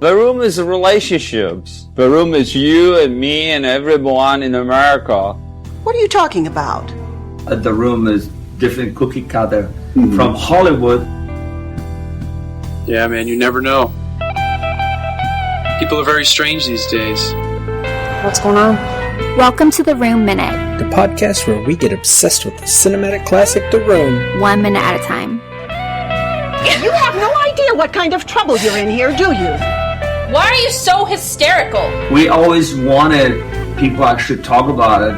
The room is relationships. The room is you and me and everyone in America. What are you talking about? The room is different cookie cutter from Hollywood. Yeah, man, you never know. People are very strange these days. What's going on? Welcome to The Room Minute. The podcast where we get obsessed with the cinematic classic The Room. 1 minute at a time. You have no idea what kind of trouble you're in here, do you? Why are you so hysterical? We always wanted people actually talk about it.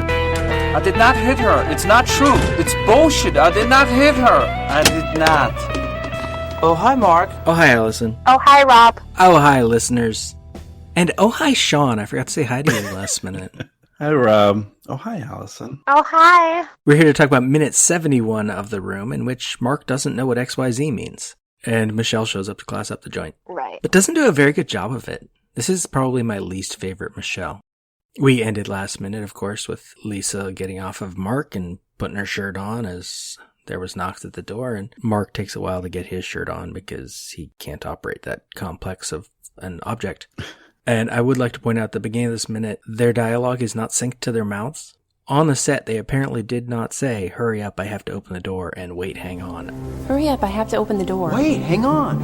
I did not hit her. It's not true. It's bullshit. I did not hit her. I did not. Oh, hi, Mark. Oh, hi, Allison. Oh, hi, Rob. Oh, hi, listeners. And oh, hi, Sean. I forgot to say hi to you last minute. Hi, Rob. Oh, hi, Allison. Oh, hi. We're here to talk about minute 71 of The Room, in which Mark doesn't know what XYZ means. And Michelle shows up to class up the joint. Right. But doesn't do a very good job of it. This is probably my least favorite Michelle. We ended last minute, of course, with Lisa getting off of Mark and putting her shirt on as there was knocks at the door. And Mark takes a while to get his shirt on because he can't operate that complex of an object. And I would like to point out at the beginning of this minute, their dialogue is not synced to their mouths. On the set, they apparently did not say, hurry up, I have to open the door, and wait, hang on. Hurry up, I have to open the door. Wait, hang on.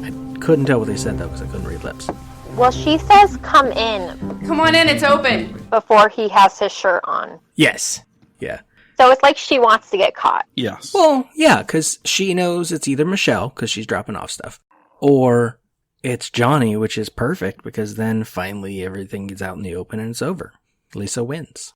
I couldn't tell what they said, though, because I couldn't read lips. Well, she says come in Come on in, it's open. before he has his shirt on. Yes. Yeah. So it's like she wants to get caught. Yes. Well, yeah, because she knows it's either Michelle, because she's dropping off stuff, or it's Johnny, which is perfect, because then finally everything gets out in the open and it's over. Lisa wins.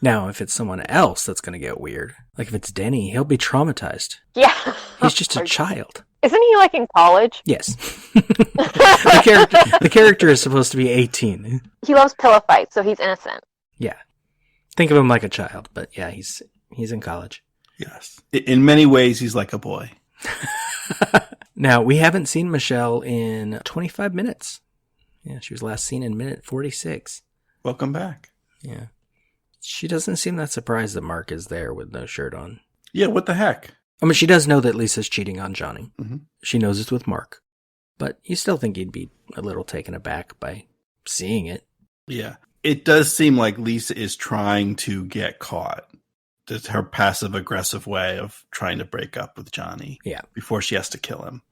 Now, if it's someone else, that's going to get weird. Like if it's Denny, he'll be traumatized. Yeah. He's just a child. Isn't he like in college? Yes. The character is supposed to be 18. He loves pillow fights, so he's innocent. Yeah. Think of him like a child, but yeah, he's in college. Yes. In many ways, he's like a boy. Now, we haven't seen Michelle in 25 minutes. Yeah, she was last seen in minute 46. Welcome back. Yeah. She doesn't seem that surprised that Mark is there with no shirt on. Yeah, what the heck? I mean, she does know that Lisa's cheating on Johnny. Mm-hmm. She knows it's with Mark. But you still think he'd be a little taken aback by seeing it. Yeah. It does seem like Lisa is trying to get caught. That's her passive-aggressive way of trying to break up with Johnny. Yeah. Before she has to kill him.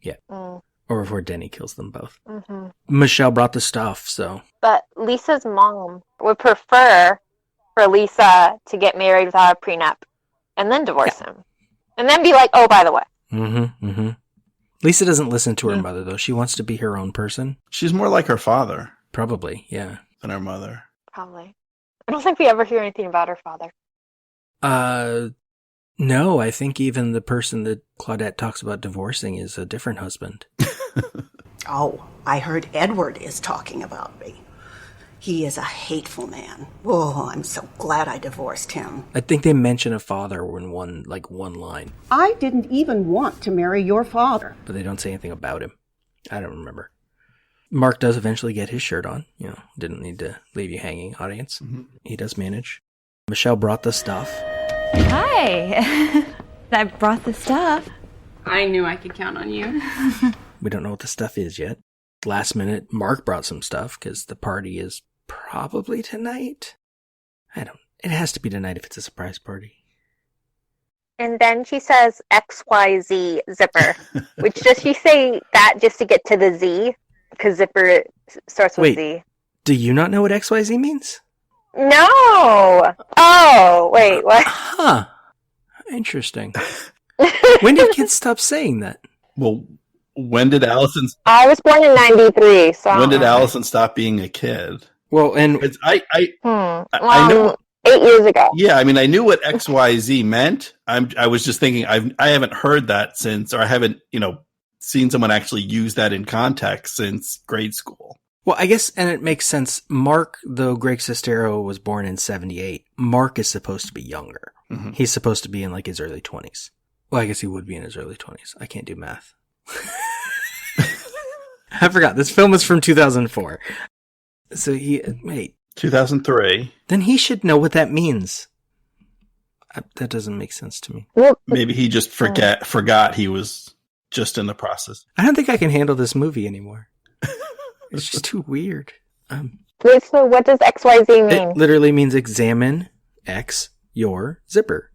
Yeah. Mm. Or before Denny kills them both. Mm-hmm. Michelle brought the stuff, so... But Lisa's mom would prefer for Lisa to get married without a prenup and then divorce him. And then be like, oh, by the way. Mm-hmm, mm-hmm. Lisa doesn't listen to her mother, though. She wants to be her own person. She's more like her father. Probably, yeah. Than her mother. Probably. I don't think we ever hear anything about her father. No, I think even the person that Claudette talks about divorcing is a different husband. Oh, I heard Edward is talking about me. He is a hateful man. Oh, I'm so glad I divorced him. I think they mention a father in one line. I didn't even want to marry your father. But they don't say anything about him. I don't remember. Mark does eventually get his shirt on. You know, didn't need to leave you hanging, audience. Mm-hmm. He does manage. Michelle brought the stuff. Hi. I brought the stuff. I knew I could count on you. We don't know what the stuff is yet. Last minute, Mark brought some stuff because the party is probably tonight. It has to be tonight if it's a surprise party. And then she says XYZ zipper, which does she say that just to get to the Z? Because zipper starts with Z. Do you not know what XYZ means? No. Oh, wait, what? Huh. Interesting. When did kids stop saying that? Well, when did Allison... I was born in 93, so... When did Allison stop being a kid? Well, and... I know... 8 years ago. Yeah, I mean, I knew what XYZ meant. I was just thinking, I haven't heard that since, or I haven't, seen someone actually use that in context since grade school. Well, I guess, and it makes sense. Mark, though Greg Sestero was born in 78, Mark is supposed to be younger. Mm-hmm. He's supposed to be in his early 20s. Well, I guess he would be in his early 20s. I can't do math. I forgot. This film is from 2004. So 2003. Then he should know what that means. That doesn't make sense to me. Maybe he just forgot he was just in the process. I don't think I can handle this movie anymore. It's just too weird. Wait, so what does XYZ mean? It literally means examine X your zipper.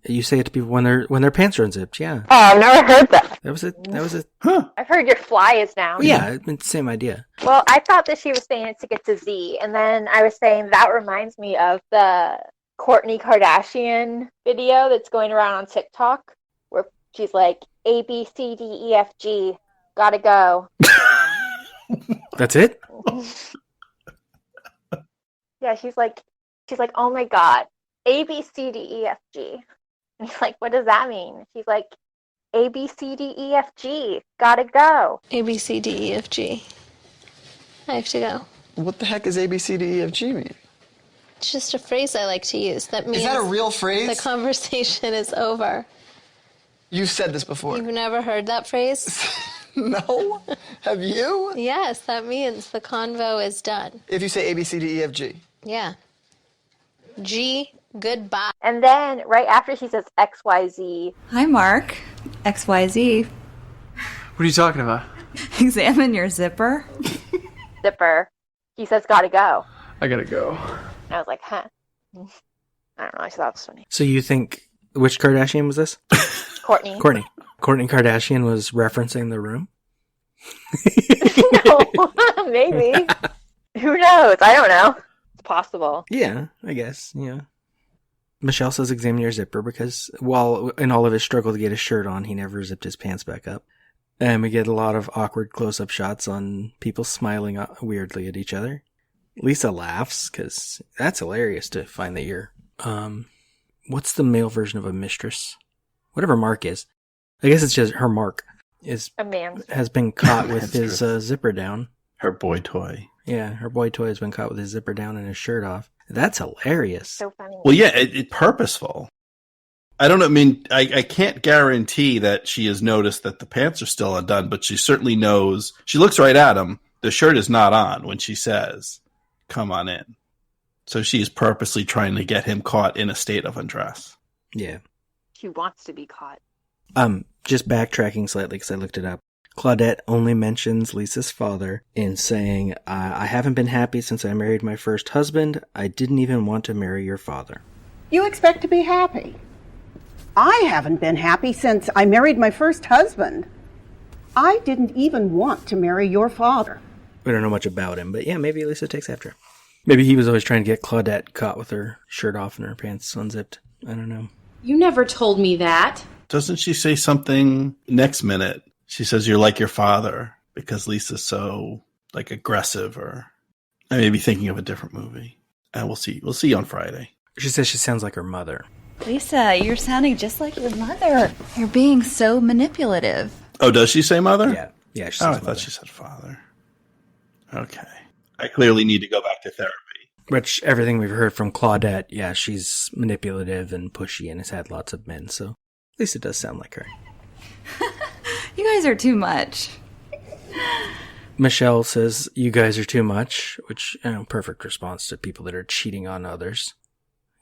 You say it to people when their pants are unzipped. Yeah. Oh, I've never heard that. That was it. Huh. I've heard your fly is down. Yeah, it's the same idea. Well, I thought that she was saying it to get to Z, and then I was saying that reminds me of the Kourtney Kardashian video that's going around on TikTok, where she's like, A, B, C, D, E, F, G, gotta go. That's it? Yeah, she's like, oh my god, A, B, C, D, E, F, G. And he's like, what does that mean? She's like, A, B, C, D, E, F, G, gotta go. A, B, C, D, E, F, G. I have to go. What the heck does A, B, C, D, E, F, G mean? It's just a phrase I like to use. That means Is that a real phrase? the conversation is over. You've said this before. You've never heard that phrase? No? Have you? Yes, that means the convo is done. If you say A, B, C, D, E, F, G. Yeah. G, goodbye. And then right after she says XYZ. Hi, Mark. XYZ. What are you talking about? Examine your zipper. Zipper. He says gotta go. I gotta go. And I was like, huh. I don't know. I thought that was funny. So you think, which Kardashian was this? Kourtney. Kourtney Kardashian was referencing The Room? No, maybe. Who knows? I don't know. It's possible. Yeah, I guess, yeah. Michelle says examine your zipper because while in all of his struggle to get his shirt on, he never zipped his pants back up. And we get a lot of awkward close-up shots on people smiling weirdly at each other. Lisa laughs because that's hilarious to find that you're... what's the male version of a mistress? Whatever Mark is. I guess it's just her Mark A man. has been caught with his zipper down. Her boy toy. Yeah, her boy toy has been caught with his zipper down and his shirt off. That's hilarious. So funny. Well, yeah, it purposeful. I don't know. I mean, I can't guarantee that she has noticed that the pants are still undone, but she certainly knows. She looks right at him. The shirt is not on when she says, come on in. So she is purposely trying to get him caught in a state of undress. Yeah. She wants to be caught. Just backtracking slightly because I looked it up. Claudette only mentions Lisa's father in saying, I haven't been happy since I married my first husband. I didn't even want to marry your father. You expect to be happy. I haven't been happy since I married my first husband. I didn't even want to marry your father. We don't know much about him, but yeah, maybe Lisa takes after him. Maybe he was always trying to get Claudette caught with her shirt off and her pants unzipped. I don't know. You never told me that. Doesn't she say something next minute? She says, you're like your father because Lisa's so like aggressive, or I may be thinking of a different movie. And we'll see. We'll see on Friday. She says she sounds like her mother. Lisa, you're sounding just like your mother. You're being so manipulative. Oh, does she say mother? Yeah. Yeah, she says I mother. thought she said father. Okay. I clearly need to go back to therapy. Which, everything we've heard from Claudette, yeah, she's manipulative and pushy and has had lots of men, so Lisa does sound like her. You guys are too much. Michelle says, you guys are too much, which, perfect response to people that are cheating on others.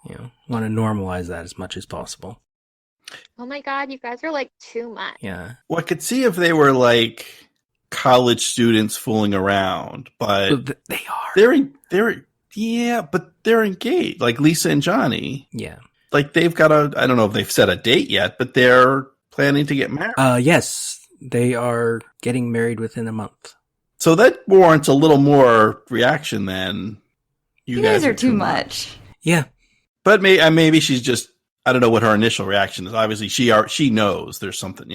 Want to normalize that as much as possible. Oh my god, you guys are like too much. Yeah. Well, I could see if they were like college students fooling around, but they are. Yeah, but they're engaged, like Lisa and Johnny. Yeah. Like they've got I don't know if they've set a date yet, but they're planning to get married. Yes, they are getting married within a month. So that warrants a little more reaction than you guys are too much. Yeah. But maybe she's just, I don't know what her initial reaction is. Obviously, she knows there's something,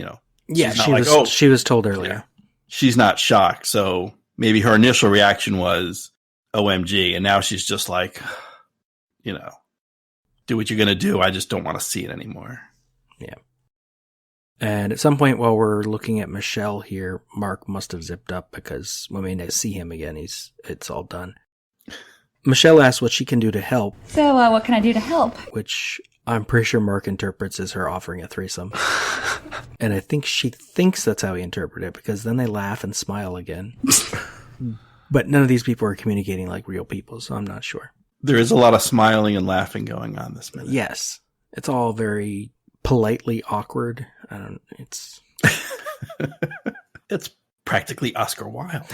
Yeah, she was told earlier. Yeah. She's not shocked. So maybe her initial reaction was OMG. And now she's just like, do what you're going to do. I just don't want to see it anymore. Yeah. And at some point while we're looking at Michelle here, Mark must have zipped up because when we see him again, it's all done. Michelle asks what she can do to help. So, what can I do to help? Which I'm pretty sure Mark interprets as her offering a threesome. And I think she thinks that's how he interpreted it, because then they laugh and smile again. But none of these people are communicating like real people, so I'm not sure. There is a lot of smiling and laughing going on this minute. Yes. It's all very politely awkward. It's practically Oscar Wilde.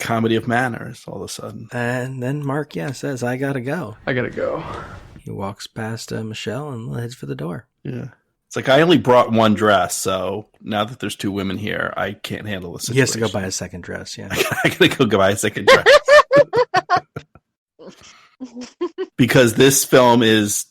comedy of manners all of a sudden. And then Mark, says, I gotta go. I gotta go. He walks past Michelle and heads for the door. Yeah. It's like, I only brought one dress, so now that there's two women here, I can't handle the situation. He has to go buy a second dress, yeah. I gotta go buy a second dress. Because this film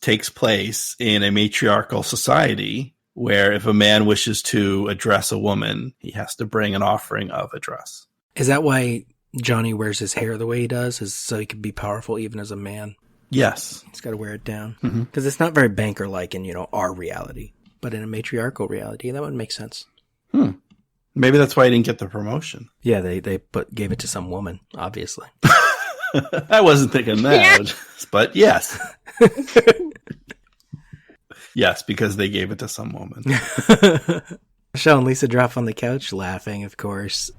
takes place in a matriarchal society where if a man wishes to address a woman, he has to bring an offering of a dress. Is that why Johnny wears his hair the way he does? Is so he can be powerful even as a man? Yes. He's got to wear it down. Because it's not very banker-like in, our reality. But in a matriarchal reality, that would make sense. Maybe that's why he didn't get the promotion. Yeah, they gave it to some woman, obviously. I wasn't thinking that, but yes. Yes, because they gave it to some woman. Michelle and Lisa drop on the couch, laughing, of course.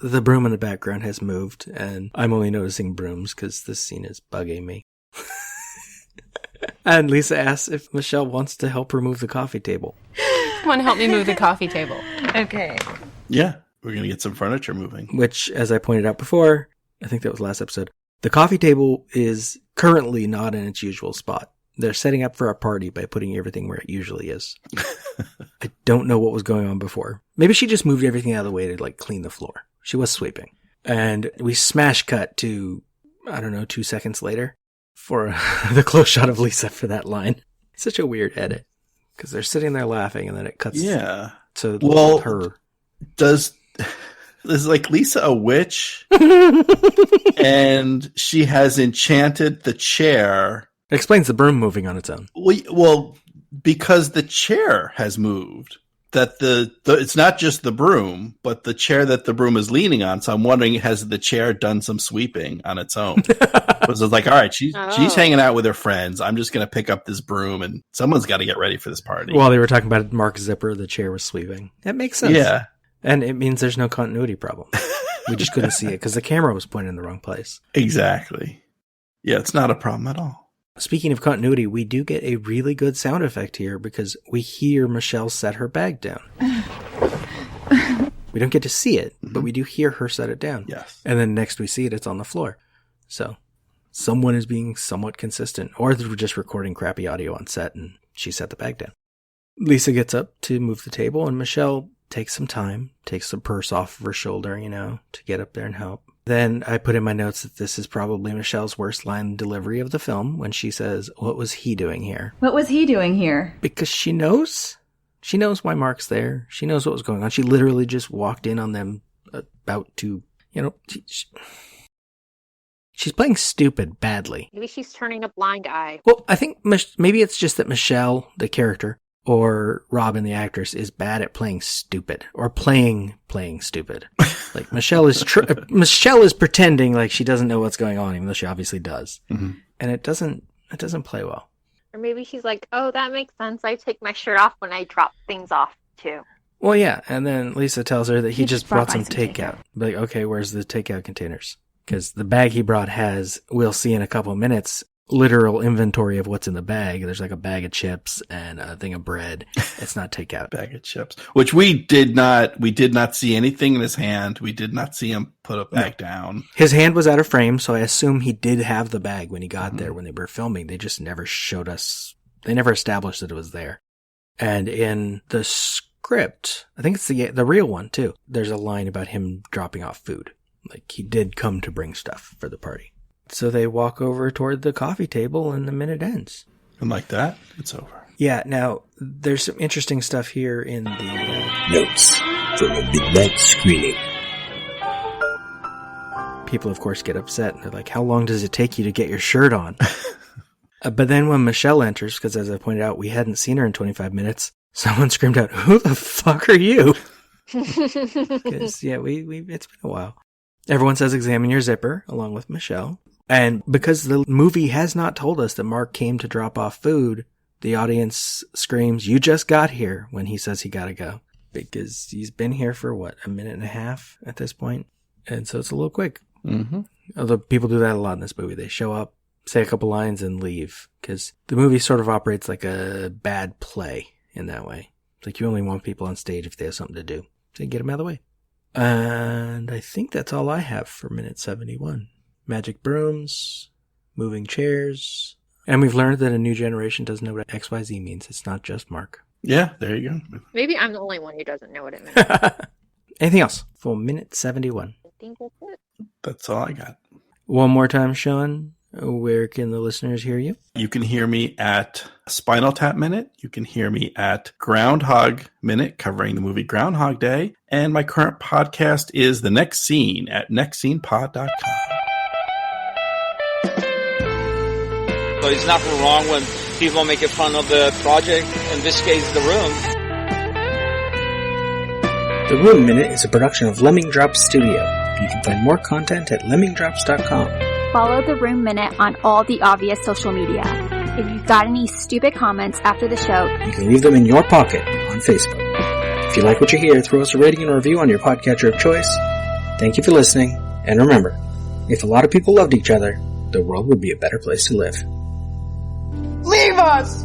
The broom in the background has moved, and I'm only noticing brooms because this scene is bugging me. And Lisa asks if Michelle wants to help her move the coffee table. Come on, help me move the coffee table. Okay. Yeah, we're going to get some furniture moving. Which, as I pointed out before, I think that was last episode, the coffee table is currently not in its usual spot. They're setting up for a party by putting everything where it usually is. I don't know what was going on before. Maybe she just moved everything out of the way to, clean the floor. She was sweeping. And we smash cut to, 2 seconds later for the close shot of Lisa for that line. It's such a weird edit. Because they're sitting there laughing, and then it cuts to her. Is Lisa a witch? And she has enchanted the chair. It explains the broom moving on its own. Well, because the chair has moved. That it's not just the broom, but the chair that the broom is leaning on. So I'm wondering, has the chair done some sweeping on its own? Because it's like, all right, she's hanging out with her friends. I'm just going to pick up this broom, and someone's got to get ready for this party. While they were talking about Mark's zipper, the chair was sweeping. That makes sense. Yeah. And it means there's no continuity problem. We just couldn't see it because the camera was pointed in the wrong place. Exactly. Yeah, it's not a problem at all. Speaking of continuity, we do get a really good sound effect here because we hear Michelle set her bag down. We don't get to see it, but we do hear her set it down. Yes. And then next we see it, it's on the floor. So someone is being somewhat consistent, or they're just recording crappy audio on set and she set the bag down. Lisa gets up to move the table, and Michelle takes some time, takes the purse off of her shoulder, to get up there and help. Then I put in my notes that this is probably Michelle's worst line delivery of the film when she says, "What was he doing here?" What was he doing here? Because she knows. She knows why Mark's there. She knows what was going on. She literally just walked in on them about to, she's playing stupid badly. Maybe she's turning a blind eye. Well, I think maybe it's just that Michelle, the character, or Robin, the actress, is bad at playing stupid or playing stupid. Like Michelle is pretending like she doesn't know what's going on, even though she obviously does. Mm-hmm. And it doesn't play well. Or maybe she's like, oh, that makes sense. I take my shirt off when I drop things off, too. Well, yeah. And then Lisa tells her that he just brought some takeout. Like, okay, where's the takeout containers? Because the bag he brought has, we'll see in a couple of minutes, literal inventory of what's in the bag. There's like a bag of chips and a thing of bread. It's not takeout. Bag of chips, which we did not see anything in his hand. We did not see him put a bag down. His hand was out of frame, so I assume he did have the bag when he got there when they were filming. They just never showed us. They never established that it was there. And in the script, I think it's the real one too. There's a line about him dropping off food. Like he did come to bring stuff for the party. So they walk over toward the coffee table and the minute ends. And like that, it's over. Yeah, now, there's some interesting stuff here in the... Notes from a midnight screening. People, of course, get upset. And they're like, how long does it take you to get your shirt on? But then when Michelle enters, because as I pointed out, we hadn't seen her in 25 minutes, someone screamed out, who the fuck are you? Because, yeah, it's been a while. Everyone says examine your zipper, along with Michelle. And because the movie has not told us that Mark came to drop off food, the audience screams, you just got here, when he says he gotta go. Because he's been here for, a minute and a half at this point? And so it's a little quick. Mm-hmm. Although people do that a lot in this movie. They show up, say a couple lines, and leave. Because the movie sort of operates like a bad play. in that way. It's like you only want people on stage if they have something to do. So get them out of the way. And I think that's all I have for minute 71. Magic brooms, moving chairs. And we've learned that a new generation doesn't know what XYZ means. It's not just Mark. Yeah, there you go. Maybe I'm the only one who doesn't know what it means. Anything else for minute 71? I think that's it. That's all I got. One more time, Sean. Where can the listeners hear you? You can hear me at Spinal Tap Minute. You can hear me at Groundhog Minute, covering the movie Groundhog Day. And my current podcast is The Next Scene at nextscenepod.com. So it's nothing wrong when people make fun of the project, in this case, The Room. The Room Minute is a production of Lemming Drops Studio. You can find more content at lemmingdrops.com. Follow The Room Minute on all the obvious social media. If you've got any stupid comments after the show, You can leave them in your pocket on Facebook. If you like what you hear, throw us a rating and a review on your podcatcher of choice. Thank you for listening, and remember, if a lot of people loved each other, the world would be a better place to live. Leave us!